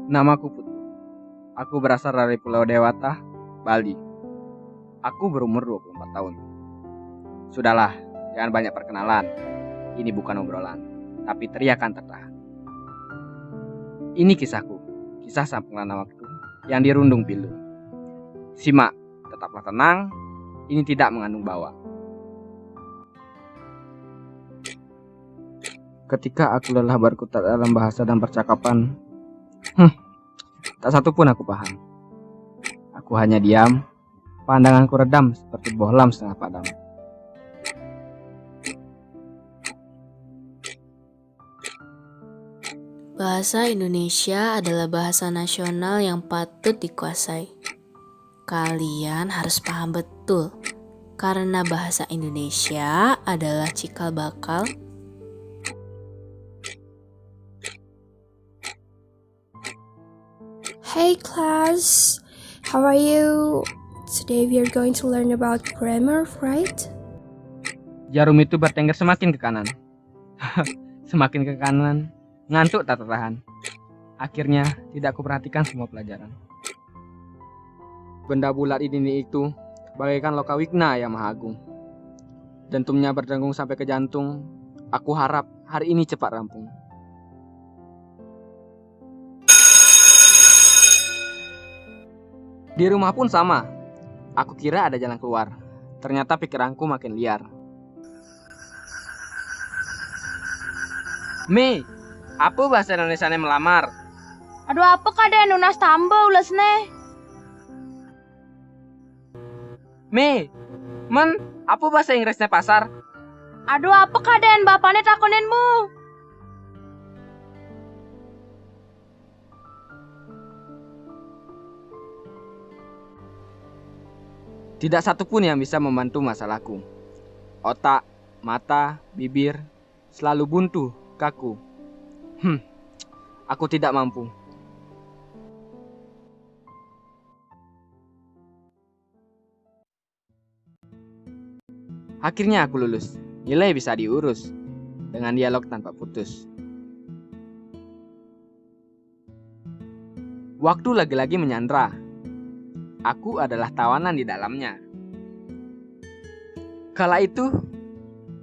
Namaku Putu. Aku berasal dari Pulau Dewata, Bali. Aku berumur 24 tahun. Sudahlah, jangan banyak perkenalan. Ini bukan obrolan, tapi teriakan tertahan. Ini kisahku, kisah sampulana waktu yang dirundung pilu. Simak, tetaplah tenang, ini tidak mengandung bawang. Ketika aku lelah berkutat dalam bahasa dan percakapan, tak satu pun aku paham. Aku hanya diam, pandanganku redam seperti bohlam setengah padam. Bahasa Indonesia adalah bahasa nasional yang patut dikuasai. Kalian harus paham betul, karena bahasa Indonesia adalah cikal bakal Hey class, how are you? Today we are going to learn about grammar, right? Jarum itu bertengger semakin ke kanan. Semakin ke kanan, ngantuk tak tertahan. Akhirnya tidak kuperhatikan semua pelajaran. Benda bulat ini itu bagaikan lokawigna yang maha agung. Dentumnya berdengung sampai ke jantung. Aku harap hari ini cepat rampung. Di rumah pun sama. Aku kira ada jalan keluar. Ternyata pikiranku makin liar. Me, apa bahasa Indonesia melamar? Aduh, apa kaden unas tambah ulas nih? Me, apa bahasa Inggrisnya pasar? Aduh, apa kaden bapaknya takoninmu? Tidak satu pun yang bisa membantu masalahku. Otak, mata, bibir selalu buntu, kaku. Aku tidak mampu. Akhirnya aku lulus. Nilai bisa diurus dengan dialog tanpa putus. Waktu lagi-lagi menyandra. Aku adalah tawanan di dalamnya. Kala itu,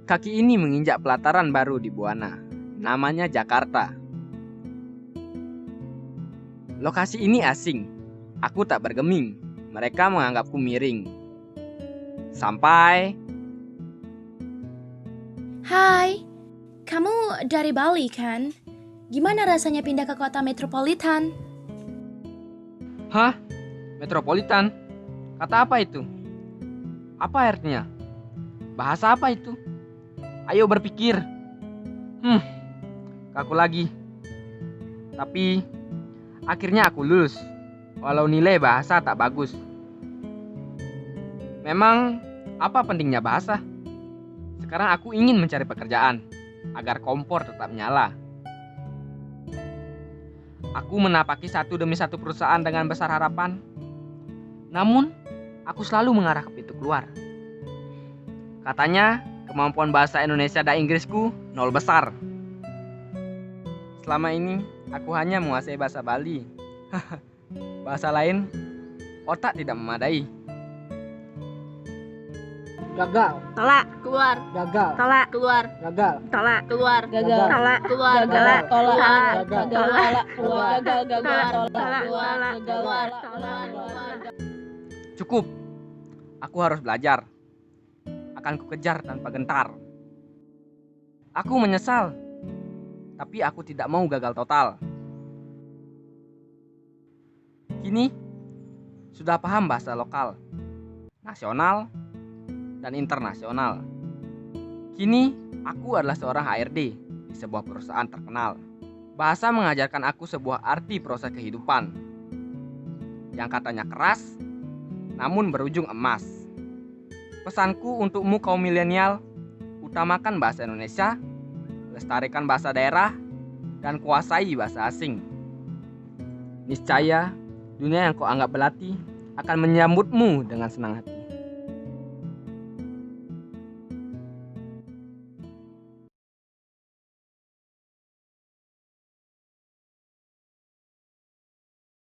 kaki ini menginjak pelataran baru di Buana. Namanya Jakarta. Lokasi ini asing. Aku tak bergeming. Mereka menganggapku miring. Sampai... Hai, kamu dari Bali kan? Gimana rasanya pindah ke kota metropolitan? Hah? Metropolitan? Kata apa itu? Apa artinya? Bahasa apa itu? Ayo berpikir. Kaku lagi. Tapi akhirnya aku lulus. Walau nilai bahasa tak bagus. Memang apa pentingnya bahasa? Sekarang aku ingin mencari pekerjaan agar kompor tetap nyala. Aku menapaki satu demi satu perusahaan dengan besar harapan. Namun, aku selalu mengarah ke pintu keluar. Katanya, kemampuan bahasa Indonesia dan Inggrisku nol besar. Selama ini, aku hanya menguasai bahasa Bali. Bahasa lain, otak tidak memadai. Gagal. Tolak, keluar. Gagal. Tolak, keluar. Gagal. Tolak, keluar. Gagal. Tolak, keluar. Gagal. Tolak, Gagal. tolak, keluar. Gagal, Tolak, keluar. Cukup. Aku harus belajar. Akan kukejar tanpa gentar. Aku menyesal. Tapi aku tidak mau gagal total. Kini sudah paham bahasa lokal, nasional, dan internasional. Kini aku adalah seorang HRD di sebuah perusahaan terkenal. Bahasa mengajarkan aku sebuah arti proses kehidupan yang katanya keras, namun berujung emas. Pesanku untukmu kaum milenial, utamakan bahasa Indonesia, lestarikan bahasa daerah, dan kuasai bahasa asing. Niscaya, dunia yang kau anggap belati akan menyambutmu dengan senang hati.